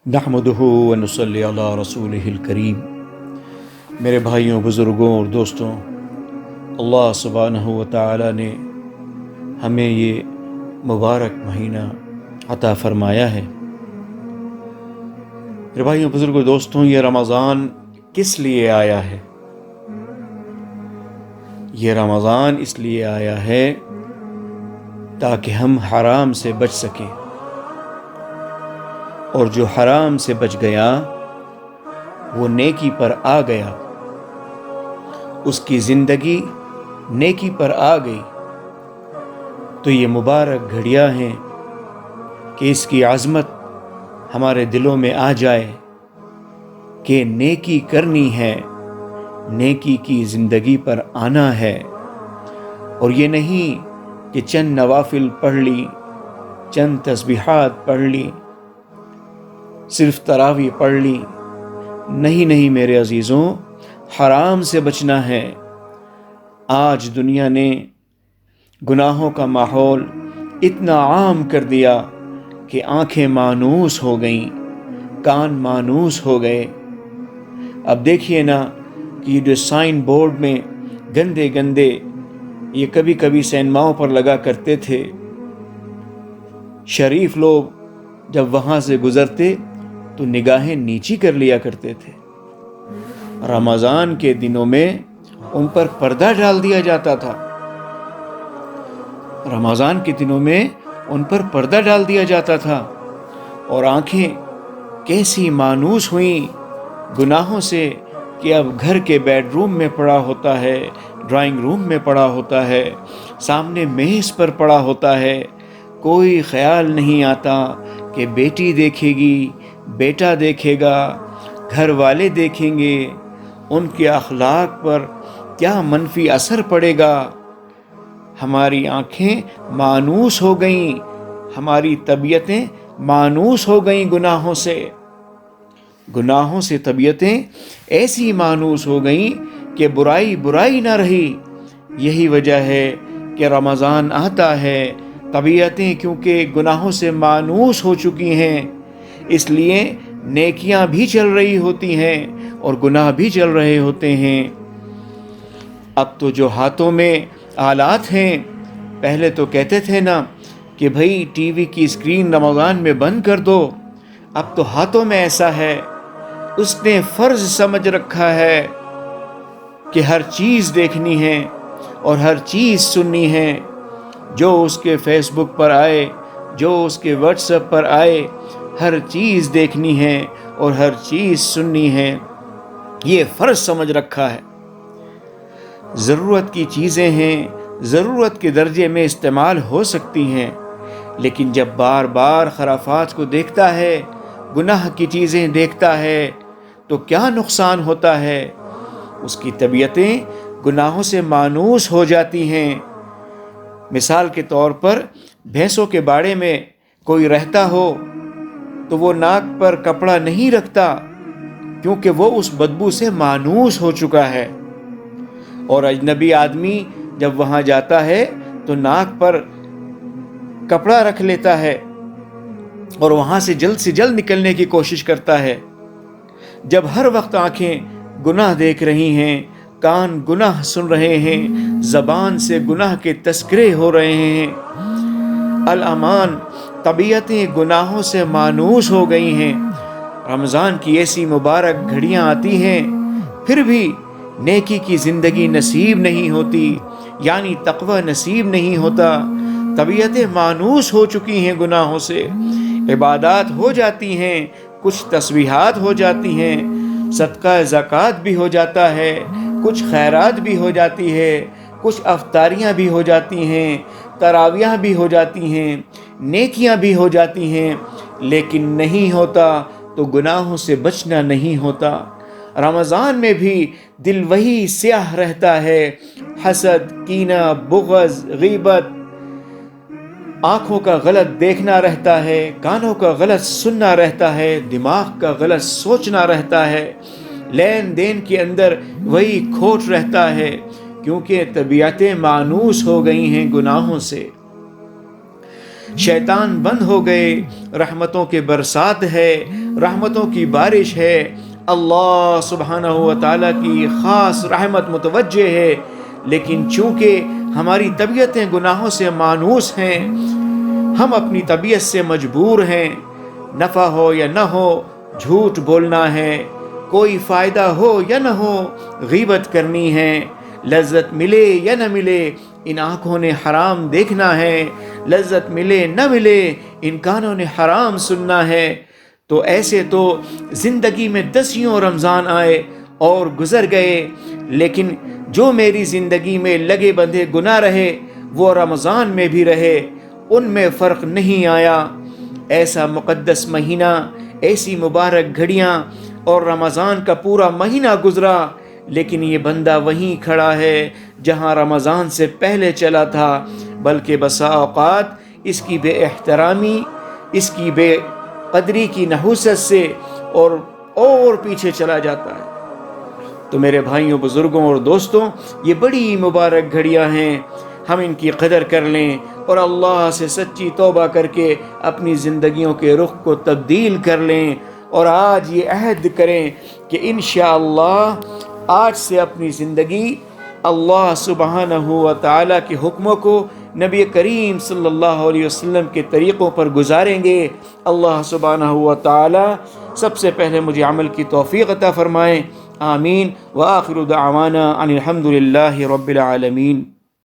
نحمدہ ونصلی علی رسولہ الکریم۔ میرے بھائیوں، بزرگوں اور دوستوں، اللہ سبحانہ و تعالی نے ہمیں یہ مبارک مہینہ عطا فرمایا ہے۔ میرے بھائیوں، بزرگوں، دوستوں، یہ رمضان کس لیے آیا ہے؟ یہ رمضان اس لیے آیا ہے تاکہ ہم حرام سے بچ سکیں، اور جو حرام سے بچ گیا وہ نیکی پر آ گیا، اس کی زندگی نیکی پر آ گئی۔ تو یہ مبارک گھڑیاں ہیں کہ اس کی عظمت ہمارے دلوں میں آ جائے کہ نیکی کرنی ہے، نیکی کی زندگی پر آنا ہے، اور یہ نہیں کہ چند نوافل پڑھ لی، چند تسبیحات پڑھ لی، صرف تراویح پڑھ لی۔ نہیں میرے عزیزوں، حرام سے بچنا ہے۔ آج دنیا نے گناہوں کا ماحول اتنا عام کر دیا کہ آنکھیں مانوس ہو گئیں، کان مانوس ہو گئے۔ اب دیکھیے نا کہ یہ جو سائن بورڈ میں گندے یہ کبھی کبھی سینماؤں پر لگا کرتے تھے، شریف لوگ جب وہاں سے گزرتے تو نگاہیں نیچی کر لیا کرتے تھے۔ رمضان کے دنوں میں ان پر پردہ ڈال دیا جاتا تھا، رمضان کے دنوں میں ان پر پردہ ڈال دیا جاتا تھا، اور آنکھیں کیسی مانوس ہوئیں گناہوں سے کہ اب گھر کے بیڈ روم میں پڑا ہوتا ہے، ڈرائنگ روم میں پڑا ہوتا ہے، سامنے میز پر پڑا ہوتا ہے۔ کوئی خیال نہیں آتا کہ بیٹی دیکھے گی، بیٹا دیکھے گا، گھر والے دیکھیں گے، ان کے اخلاق پر کیا منفی اثر پڑے گا۔ ہماری آنکھیں مانوس ہو گئیں، ہماری طبیعتیں مانوس ہو گئیں گناہوں سے طبیعتیں ایسی مانوس ہو گئیں کہ برائی نہ رہی۔ یہی وجہ ہے کہ رمضان آتا ہے، طبیعتیں کیونکہ گناہوں سے مانوس ہو چکی ہیں، اس لیے نیکیاں بھی چل رہی ہوتی ہیں اور گناہ بھی چل رہے ہوتے ہیں۔ اب تو جو ہاتھوں میں آلات ہیں، پہلے تو کہتے تھے نا کہ بھئی ٹی وی کی اسکرین رمضان میں بند کر دو، اب تو ہاتھوں میں ایسا ہے، اس نے فرض سمجھ رکھا ہے کہ ہر چیز دیکھنی ہے اور ہر چیز سننی ہے، جو اس کے فیس بک پر آئے، جو اس کے واٹس ایپ پر آئے، ہر چیز دیکھنی ہے اور ہر چیز سننی ہے، یہ فرض سمجھ رکھا ہے۔ ضرورت کی چیزیں ہیں، ضرورت کے درجے میں استعمال ہو سکتی ہیں، لیکن جب بار بار خرافات کو دیکھتا ہے، گناہ کی چیزیں دیکھتا ہے، تو کیا نقصان ہوتا ہے؟ اس کی طبیعتیں گناہوں سے مانوس ہو جاتی ہیں۔ مثال کے طور پر بھینسوں کے باڑے میں کوئی رہتا ہو تو وہ ناک پر کپڑا نہیں رکھتا، کیونکہ وہ اس بدبو سے مانوس ہو چکا ہے، اور اجنبی آدمی جب وہاں جاتا ہے تو ناک پر کپڑا رکھ لیتا ہے اور وہاں سے جلد نکلنے کی کوشش کرتا ہے۔ جب ہر وقت آنکھیں گناہ دیکھ رہی ہیں، کان گناہ سن رہے ہیں، زبان سے گناہ کے تذکرے ہو رہے ہیں، الامان طبیعتیں گناہوں سے مانوس ہو گئی ہیں، رمضان کی ایسی مبارک گھڑیاں آتی ہیں، پھر بھی نیکی کی زندگی نصیب نہیں ہوتی، یعنی تقوی نصیب نہیں ہوتا، طبیعتیں مانوس ہو چکی ہیں گناہوں سے۔ عبادات ہو جاتی ہیں، کچھ تسبیحات ہو جاتی ہیں، صدقہ زکوٰۃ بھی ہو جاتا ہے، کچھ خیرات بھی ہو جاتی ہے، کچھ افطاریاں بھی ہو جاتی ہیں، تراویح بھی ہو جاتی ہیں، نیکیاں بھی ہو جاتی ہیں، لیکن نہیں ہوتا تو گناہوں سے بچنا نہیں ہوتا۔ رمضان میں بھی دل وہی سیاہ رہتا ہے، حسد، کینہ، بغض، غیبت، آنکھوں کا غلط دیکھنا رہتا ہے، کانوں کا غلط سننا رہتا ہے، دماغ کا غلط سوچنا رہتا ہے، لین دین کے اندر وہی کھوٹ رہتا ہے، کیونکہ طبیعتیں مانوس ہو گئی ہیں گناہوں سے۔ شیطان بند ہو گئے، رحمتوں کے برسات ہے، رحمتوں کی بارش ہے، اللہ سبحانہ و تعالیٰ کی خاص رحمت متوجہ ہے، لیکن چونکہ ہماری طبیعتیں گناہوں سے مانوس ہیں، ہم اپنی طبیعت سے مجبور ہیں، نفع ہو یا نہ ہو جھوٹ بولنا ہے، کوئی فائدہ ہو یا نہ ہو غیبت کرنی ہے، لذت ملے یا نہ ملے ان آنکھوں نے حرام دیکھنا ہے، لذت ملے نہ ملے ان کانوں نے حرام سننا ہے۔ تو ایسے تو زندگی میں 10 رمضان آئے اور گزر گئے، لیکن جو میری زندگی میں لگے بندھے گناہ رہے وہ رمضان میں بھی رہے، ان میں فرق نہیں آیا۔ ایسا مقدس مہینہ، ایسی مبارک گھڑیاں اور رمضان کا پورا مہینہ گزرا، لیکن یہ بندہ وہیں کھڑا ہے جہاں رمضان سے پہلے چلا تھا، بلکہ بسا اوقات اس کی بے احترامی، اس کی بے قدری کی نحوست سے اور پیچھے چلا جاتا ہے۔ تو میرے بھائیوں، بزرگوں اور دوستوں، یہ بڑی مبارک گھڑیاں ہیں، ہم ان کی قدر کر لیں اور اللہ سے سچی توبہ کر کے اپنی زندگیوں کے رخ کو تبدیل کر لیں، اور آج یہ عہد کریں کہ انشاءاللہ آج سے اپنی زندگی اللہ سبحانہ و تعالیٰ کے حکموں کو، نبی کریم صلی اللہ علیہ وسلم کے طریقوں پر گزاریں گے۔ اللہ سبحانہ و تعالیٰ سب سے پہلے مجھے عمل کی توفیق عطا فرمائیں، آمین۔ وآخر دعوانا ان الحمد للہ رب العالمین۔